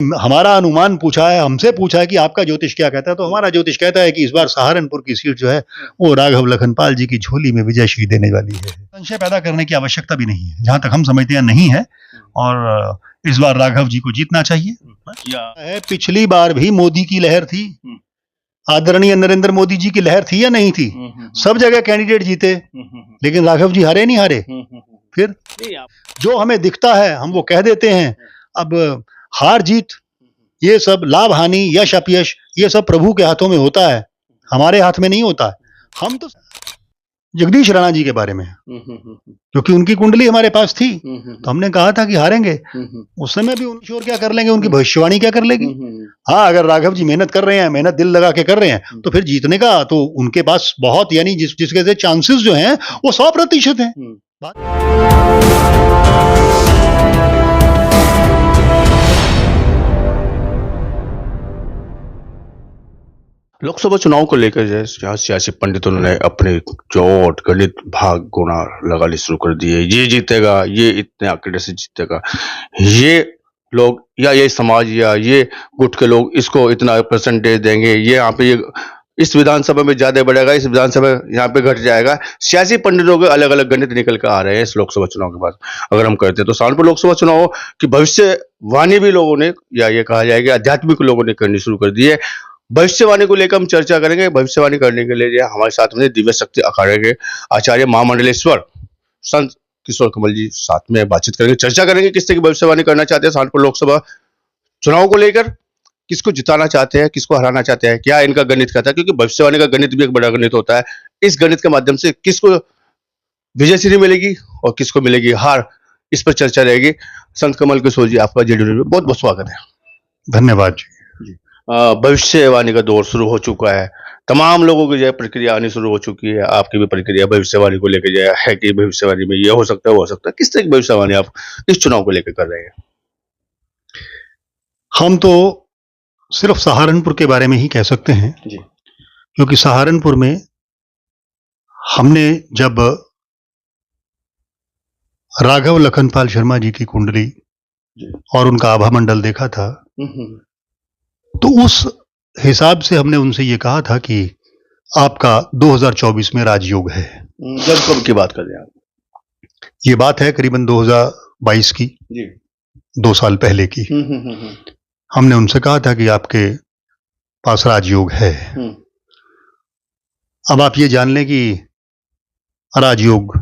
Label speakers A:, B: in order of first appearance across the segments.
A: हमारा अनुमान पूछा है, हमसे पूछा है कि आपका ज्योतिष क्या कहता है, तो हमारा ज्योतिष कहता है कि इस बार सहारनपुर की सीट जो है वो राघव लखनपाल जी की झोली में विजयश्री देने वाली है। संशय पैदा करने की आवश्यकता भी नहीं है, जहां तक हम समझते हैं नहीं है, और इस बार राघव जी को जीतना चाहिए। पिछली बार भी मोदी की लहर थी, आदरणीय नरेंद्र मोदी जी की लहर थी या नहीं थी? सब जगह कैंडिडेट जीते, लेकिन राघव जी हारे नहीं हारे। फिर जो हमें दिखता है हम वो कह देते हैं। अब हार जीत, ये सब लाभ हानि, यश अपयश, ये सब प्रभु के हाथों में होता है, हमारे हाथ में नहीं होता है। हम तो जगदीश राणा जी के बारे में, क्योंकि उनकी कुंडली हमारे पास थी, तो हमने कहा था कि हारेंगे। उस समय भी उनकी और क्या कर लेंगे, उनकी भविष्यवाणी क्या कर लेगी। हाँ, अगर राघव जी मेहनत कर रहे हैं, मेहनत दिल लगा के कर रहे हैं, तो फिर जीतने का तो उनके पास बहुत, यानी जिसके से चांसेस जो हैं वो 100% हैं।
B: लोकसभा चुनाव को लेकर जहाँ सियासी पंडितों ने अपने चोट गणित भाग गुणा लगाने शुरू कर दिए। ये जीतेगा, ये इतने आंकड़े से जीतेगा, ये लोग या ये समाज या ये गुट के लोग इसको इतना परसेंटेज देंगे, ये यहाँ पे ये इस विधानसभा में ज्यादा बढ़ेगा, इस विधानसभा यहाँ पे घट जाएगा। सियासी पंडितों के अलग अलग गणित निकल कर आ रहे हैं इस लोकसभा चुनाव के बाद। अगर हम करते हैं तो सहारनपुर लोकसभा चुनाव की भविष्यवाणी भी लोगों ने, या ये कहा जाएगा आध्यात्मिक लोगों ने करनी शुरू कर दी है। भविष्यवाणी को लेकर हम चर्चा करेंगे। भविष्यवाणी करने के लिए हमारे साथ में दिव्य शक्ति अखाड़े के आचार्य महामंडलेश्वर संत किशोर कमल जी साथ में बातचीत करेंगे, चर्चा करेंगे किस तरह की भविष्यवाणी करना चाहते हैं सहारनपुर लोकसभा चुनाव को लेकर, किसको जिताना चाहते हैं, किसको हराना चाहते हैं, क्या इनका गणित कहता है, क्योंकि भविष्यवाणी का गणित भी एक बड़ा गणित होता है। इस गणित के माध्यम से किसको विजयश्री मिलेगी और किसको मिलेगी हार, इस पर चर्चा रहेगी। संत कमल किशोर जी, आपका जेडीयू में बहुत बहुत स्वागत है।
A: धन्यवाद जी।
B: भविष्यवाणी का दौर शुरू हो चुका है, तमाम लोगों की जो है प्रक्रिया आनी शुरू हो चुकी है। आपकी भी प्रक्रिया भविष्यवाणी को लेकर जो है कि भविष्यवाणी में ये हो सकता है, वो हो सकता है, किस तरह की भविष्यवाणी आप इस चुनाव को लेकर कर रहे हैं?
A: हम तो सिर्फ सहारनपुर के बारे में ही कह सकते हैं जी, क्योंकि सहारनपुर में हमने जब राघव लखनपाल शर्मा जी की कुंडली और उनका आभा मंडल देखा था, तो उस हिसाब से हमने उनसे ये कहा था कि आपका 2024 में राजयोग है।
B: जब कब की बात कर रहे हैं आप?
A: ये बात है करीबन 2022 की जी, 2 साल पहले की। हमने उनसे कहा था कि आपके पास राजयोग है। अब आप ये जान लें कि राजयोग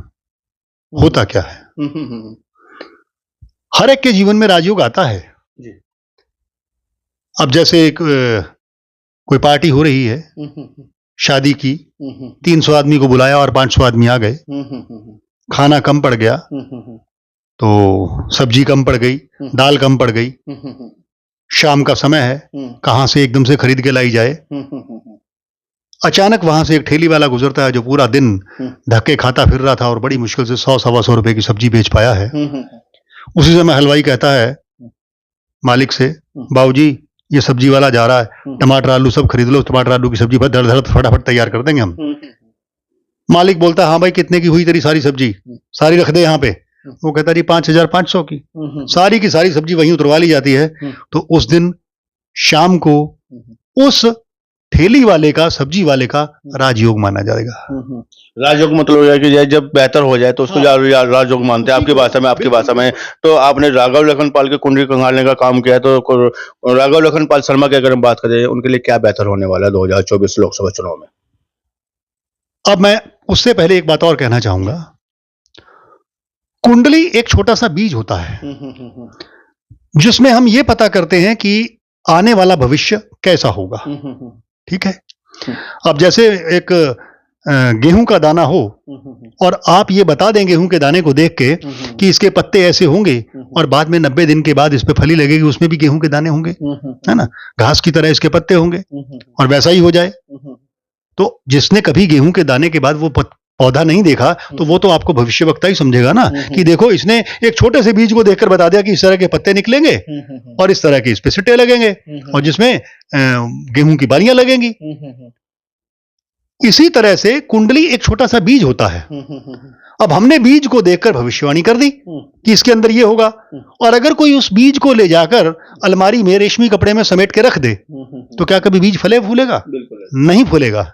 A: होता क्या है। हर एक के जीवन में राजयोग आता है जी। अब जैसे एक कोई पार्टी हो रही है शादी की, 300 आदमी को बुलाया और 500 आदमी आ गए, खाना कम पड़ गया, तो सब्जी कम पड़ गई, दाल कम पड़ गई, शाम का समय है, कहां से एकदम से खरीद के लाई जाए। अचानक वहां से एक ठेली वाला गुजरता है जो पूरा दिन धक्के खाता फिर रहा था और बड़ी मुश्किल से 100-125 रुपए की सब्जी बेच पाया है। उसी समय हलवाई कहता है मालिक से, बाबूजी ये सब्जी वाला जा रहा है, टमाटर आलू सब खरीद लो, टमाटर आलू की सब्जी धड़ धड़ फटाफट तैयार कर देंगे हम। मालिक बोलता है, हाँ भाई कितने की हुई तेरी सारी सब्जी, सारी रख दे यहाँ पे। वो कहता है 5,500 की। सारी की सारी सब्जी वहीं उतरवा ली जाती है। तो उस दिन शाम को उस ठेली वाले का, सब्जी वाले का राजयोग माना जाएगा।
B: राजयोग मतलब है कि जब बेहतर हो जाए तो उसको राजयोग मानते हैं आपकी भाषा में। तो आपने राघव लखनपाल की कुंडली खंगालने का काम किया है, तो राघव लखनपाल शर्मा की अगर हम बात करें, उनके लिए क्या बेहतर होने वाला है 2024 लोकसभा चुनाव में?
A: अब मैं उससे पहले एक बात और कहना चाहूंगा। कुंडली एक छोटा सा बीज होता है जिसमें हम ये पता करते हैं कि आने वाला भविष्य कैसा होगा। ठीक है। अब जैसे एक गेहूं का दाना हो और आप ये बता दें गेहूं के दाने को देख के कि इसके पत्ते ऐसे होंगे और बाद में 90 दिन के बाद इस पे फली लगेगी, उसमें भी गेहूं के दाने होंगे, है ना, घास की तरह इसके पत्ते होंगे, और वैसा ही हो जाए। तो जिसने कभी गेहूं के दाने के बाद वो पौधा नहीं देखा, तो वो तो आपको भविष्यवक्ता ही समझेगा ना, कि देखो इसने एक छोटे से बीज को देखकर बता दिया कि इस तरह के पत्ते निकलेंगे और इस तरह के इस पे सिट्टे लगेंगे और जिसमें गेहूं की बालियां लगेंगी। इसी तरह से कुंडली एक छोटा सा बीज होता है अब हमने बीज को देखकर भविष्यवाणी कर दी कि इसके अंदर ये होगा, और अगर कोई उस बीज को ले जाकर अलमारी में रेशमी कपड़े में समेट के रख दे तो क्या कभी बीज फूलेगा? नहीं फूलेगा।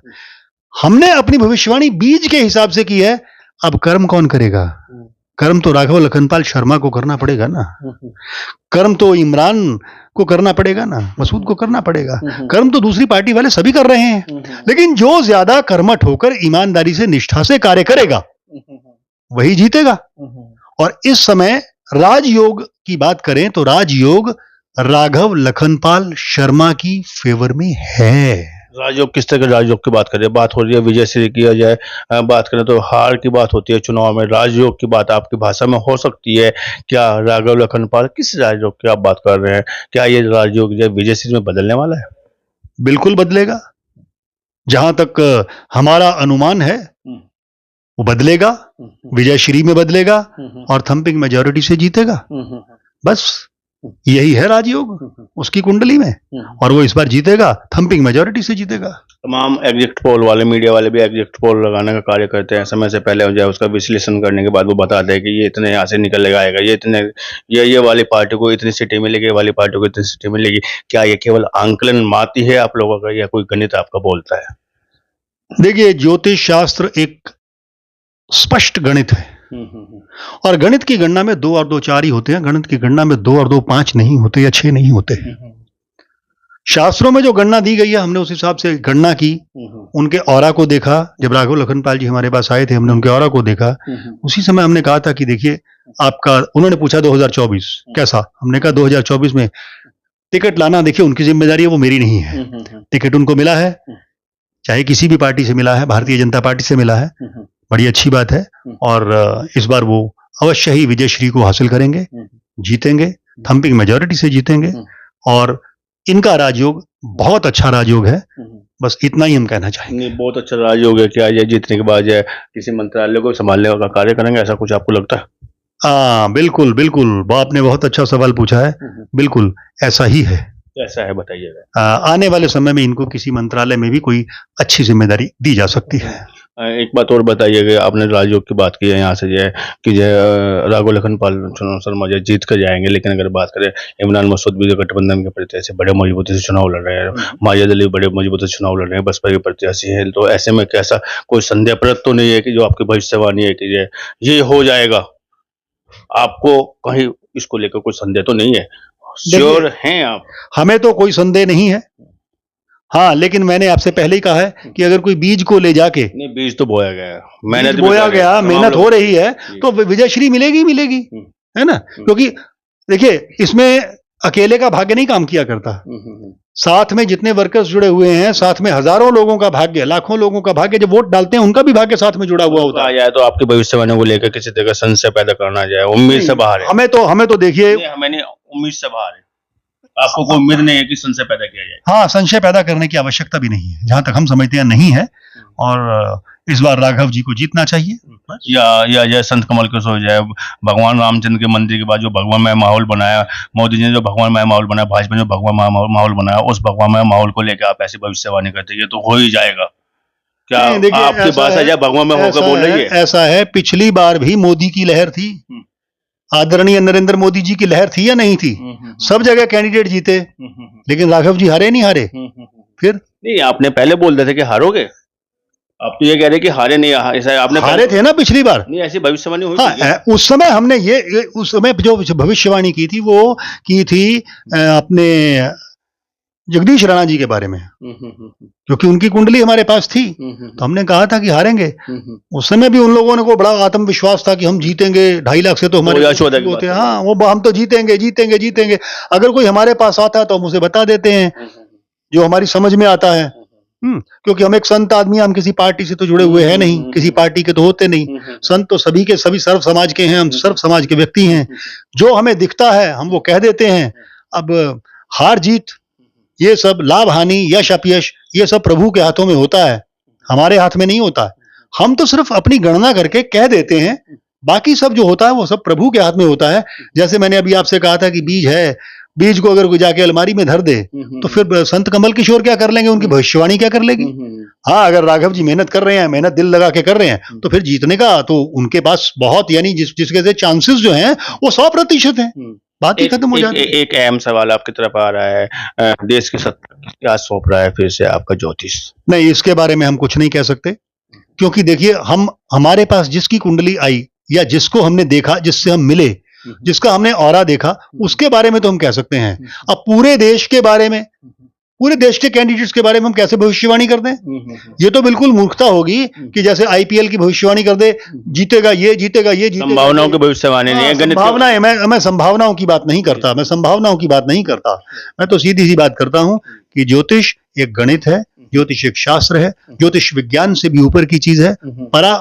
A: हमने अपनी भविष्यवाणी बीज के हिसाब से की है। अब कर्म कौन करेगा? कर्म तो राघव लखनपाल शर्मा को करना पड़ेगा ना। कर्म तो इमरान को करना पड़ेगा ना, मसूद को करना पड़ेगा। कर्म तो दूसरी पार्टी वाले सभी कर रहे हैं, लेकिन जो ज्यादा कर्मठ होकर ईमानदारी से निष्ठा से कार्य करेगा वही जीतेगा। और इस समय राजयोग की बात करें तो राजयोग राघव लखनपाल शर्मा की फेवर में है।
B: राजयोग किस तरह के राजयोग की बात करें? बात हो रही है विजय श्री की जाए, बात करें तो हार की बात होती है चुनाव में। राजयोग की बात आपकी भाषा में हो सकती है क्या? राघव लखनपाल किस राजयोग की आप बात कर रहे हैं? क्या ये राजयोग जो विजय श्री में बदलने वाला है?
A: बिल्कुल बदलेगा। जहां तक हमारा अनुमान है वो बदलेगा, विजय श्री में बदलेगा और थंपिंग मेजॉरिटी से जीतेगा। बस यही है राजयोग उसकी कुंडली में, और वो इस बार जीतेगा, थंपिंग मेजॉरिटी से जीतेगा।
B: तमाम एग्जिट पोल वाले, मीडिया वाले भी एग्जिट पोल लगाने का कार्य करते हैं। समय से पहले हो जाए उसका विश्लेषण करने के बाद वो बताते हैं कि ये इतने यहाँ से निकल आएगा, ये इतने ये वाली पार्टी को इतनी सीटें मिलेगी, ये वाली पार्टी को इतनी सीटें मिलेगी। क्या ये केवल आंकलन माती है आप लोगों का, या कोई गणित आपका बोलता है?
A: देखिए, ज्योतिष शास्त्र एक स्पष्ट गणित है, और गणित की गणना में 2 और 2 4 ही होते हैं। गणित की गणना में 2 और 2 5 नहीं होते या 6 नहीं होते। शास्त्रों में जो गणना दी गई है हमने उस हिसाब से गणना की, उनके ऑरा को देखा। जब राघव लखनपाल जी हमारे पास आए थे हमने उनके ऑरा को देखा। उसी समय हमने कहा था कि देखिए आपका, उन्होंने पूछा 2024 कैसा, हमने कहा 2024 में टिकट लाना देखिए उनकी जिम्मेदारी है, वो मेरी नहीं है। टिकट उनको मिला है, चाहे किसी भी पार्टी से मिला है, भारतीय जनता पार्टी से मिला है, बड़ी अच्छी बात है। और इस बार वो अवश्य ही विजय श्री को हासिल करेंगे, जीतेंगे, थंपिंग मेजॉरिटी से जीतेंगे। और इनका राजयोग बहुत अच्छा राजयोग है, बस इतना ही हम कहना चाहेंगे।
B: बहुत अच्छा राजयोग है। क्या ये जीतने के बाद जो है किसी मंत्रालय को संभालने का कार्य करेंगे, ऐसा कुछ आपको लगता है?
A: हाँ बिल्कुल बिल्कुल, आपने बहुत अच्छा सवाल पूछा है। बिल्कुल ऐसा ही है।
B: ऐसा है, बताइएगा।
A: आने वाले समय में इनको किसी मंत्रालय में भी कोई अच्छी जिम्मेदारी दी जा सकती है।
B: एक बात और बताइएगा, आपने राजयोग की बात की है यहाँ से जो है कि जो राघव लखनपाल शर्मा जो जीत कर जाएंगे, लेकिन अगर बात करें इमरान मसूद भी गठबंधन के प्रत्याशी बड़े मजबूती से चुनाव लड़ रहे हैं, माजिद अली बड़े मजबूती से चुनाव लड़ रहे हैं, बसपा के प्रत्याशी है। तो ऐसे में कैसा कोई संदेहप्रद तो नहीं है कि जो आपकी भविष्यवाणी है कि ये हो जाएगा? आपको कहीं इसको लेकर कोई संदेह तो नहीं है? श्योर हैं आप?
A: हमें तो कोई संदेह नहीं है। हाँ, लेकिन मैंने आपसे पहले ही कहा है कि अगर कोई बीज को ले जाके,
B: नहीं बीज तो बोया गया,
A: मेहनत बोया गया, मेहनत हो रही है, तो विजय श्री मिलेगी मिलेगी, है ना। क्योंकि देखिए इसमें अकेले का भाग्य नहीं काम किया करता, साथ में जितने वर्कर्स जुड़े हुए हैं, साथ में हजारों लोगों का भाग्य, लाखों लोगों का भाग्य जब वोट डालते हैं उनका भी भाग्य साथ में जुड़ा हुआ होता है।
B: तो आपकी भविष्यवाणी को लेकर किसी तरह का संशय पैदा करना जाए, उम्मीद से बाहर है।
A: हमें तो देखिए,
B: हमें नहीं, उम्मीद से बाहर है। आपको कोई उम्मीद नहीं है कि संशय पैदा किया जाए?
A: हाँ, संशय पैदा करने की आवश्यकता भी नहीं है, जहां तक हम समझते हैं नहीं है। और इस बार राघव जी को जीतना चाहिए।
B: या जय संत कमल के सो जाए, भगवान रामचंद्र के मंदिर के बाद जो भगवानमय माहौल बनाया, मोदी जी ने जो भगवानमय माहौल बनाया, भाजपा ने जो भगवानमय माहौल बनाया, उस भगवानमय माहौल को लेकर आप ऐसी भविष्यवाणी करते हैं तो हो ही जाएगा। क्या आपकी बात है जब भगवानमय होकर बोल रही है?
A: ऐसा है, पिछली बार भी मोदी की लहर थी, आदरणीय नरेंद्र मोदी जी की लहर थी या नहीं थी? सब जगह कैंडिडेट जीते, लेकिन राघव जी हारे नहीं हारे। फिर
B: नहीं, आपने पहले बोल रहे थे कि हारोगे, आप तो ये कह रहे कि हारे नहीं, ऐसा आपने
A: हारे थे ना पिछली बार।
B: नहीं, ऐसी भविष्यवाणी हुई
A: थी। हाँ, उस समय हमने उस समय जो भविष्यवाणी की थी वो की थी अपने जगदीश राणा जी के बारे में, क्योंकि उनकी कुंडली हमारे पास थी, तो हमने कहा था कि हारेंगे। उस समय भी उन लोगों को बड़ा आत्मविश्वास था कि हम जीतेंगे, 2.5 लाख से तो हमारे होते हैं। हाँ, वो हम तो जीतेंगे जीतेंगे जीतेंगे। अगर कोई हमारे पास आता है तो हम उसे बता देते हैं जो हमारी समझ में आता है। क्योंकि हम एक संत आदमी, हम किसी पार्टी से तो जुड़े हुए हैं नहीं, किसी पार्टी के तो होते नहीं। संत तो सभी के सभी सर्व समाज के हैं, हम सर्व समाज के व्यक्ति हैं। जो हमें दिखता है हम वो कह देते हैं। अब हार जीत, ये सब लाभ हानि, यश अपयश, ये सब प्रभु के हाथों में होता है, हमारे हाथ में नहीं होता है। हम तो सिर्फ अपनी गणना करके कह देते हैं, बाकी सब जो होता है वो सब प्रभु के हाथ में होता है। जैसे मैंने अभी आपसे कहा था कि बीज है बीज को अगर कोई जाके अलमारी में धर दे तो फिर संत कमल किशोर क्या कर लेंगे, उनकी भविष्यवाणी क्या कर लेगी। हाँ, अगर राघव जी मेहनत कर रहे हैं, मेहनत दिल लगा के कर रहे हैं, तो फिर जीतने का तो उनके पास बहुत, यानी जिसके से चांसेस जो हैं वो 100% हैं। बात ही खत्म हो जाती है।
B: एक अहम सवाल आपकी तरफ आ रहा है, देश की सत्ता क्या सौंप रहा है फिर से आपका ज्योतिष?
A: नहीं, इसके बारे में हम कुछ नहीं कह सकते, क्योंकि देखिए हमारे पास जिसकी कुंडली आई या जिसको हमने देखा, जिससे हम मिले, जिसका हमने ऑरा देखा, उसके बारे में तो हम कह सकते हैं। अब पूरे देश के बारे में, पूरे देश के कैंडिडेट्स के बारे में हम कैसे भविष्यवाणी कर दें? ये तो बिल्कुल मूर्खता होगी कि जैसे आईपीएल की भविष्यवाणी कर दे, जीतेगा ये, जीतेगा ये, जीतेगा।
B: संभावनाओं की भविष्यवाणी नहीं है, गणित
A: संभावनाएं, मैं संभावनाओं की बात नहीं करता, मैं संभावनाओं की बात नहीं करता। मैं तो सीधी सी बात करता हूं कि ज्योतिष एक गणित है, ज्योतिष एक शास्त्र है, ज्योतिष विज्ञान से भी ऊपर की चीज है, परा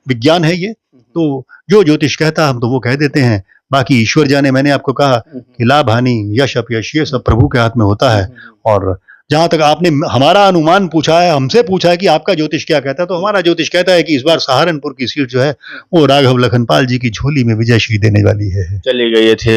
A: विज्ञान है ये। तो जो ज्योतिष कहता हम तो वो कह देते हैं, बाकी ईश्वर जाने। मैंने आपको कहा कि लाभ हानि, यश अपयश, ये सब प्रभु के हाथ में होता है। और जहां तक आपने हमारा अनुमान पूछा है, हमसे पूछा है कि आपका ज्योतिष क्या कहता है, तो हमारा ज्योतिष कहता है कि इस बार सहारनपुर की सीट जो है वो राघव लखनपाल जी की झोली में विजयश्री देने वाली है।
B: चले गए थे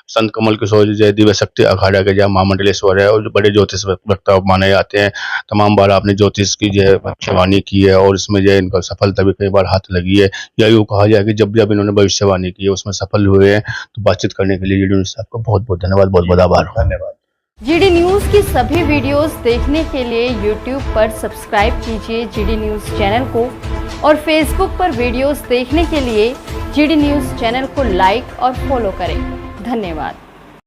B: संत कमल किशोर जय दिव्य शक्ति अखाड़ा के जहाँ महामंडलेश्वर है और जो बड़े ज्योतिष वक्ता माने जाते हैं। तमाम बार आपने ज्योतिष की जो है भविष्यवाणी की है और इसमें जो है इनका सफलता भी कई बार हाथ लगी है। या यूँ कहा जाए कि जब जब इन्होंने भविष्यवाणी की है उसमें सफल हुए हैं। तो बातचीत करने के लिए आपका बहुत बहुत धन्यवाद, बहुत बहुत आभार।
A: धन्यवाद।
C: जीडी न्यूज की सभी वीडियोस देखने के लिए यूट्यूब पर सब्सक्राइब कीजिए जीडी न्यूज चैनल को और फेसबुक पर वीडियोस देखने के लिए जीडी न्यूज चैनल को लाइक और फॉलो करें। धन्यवाद।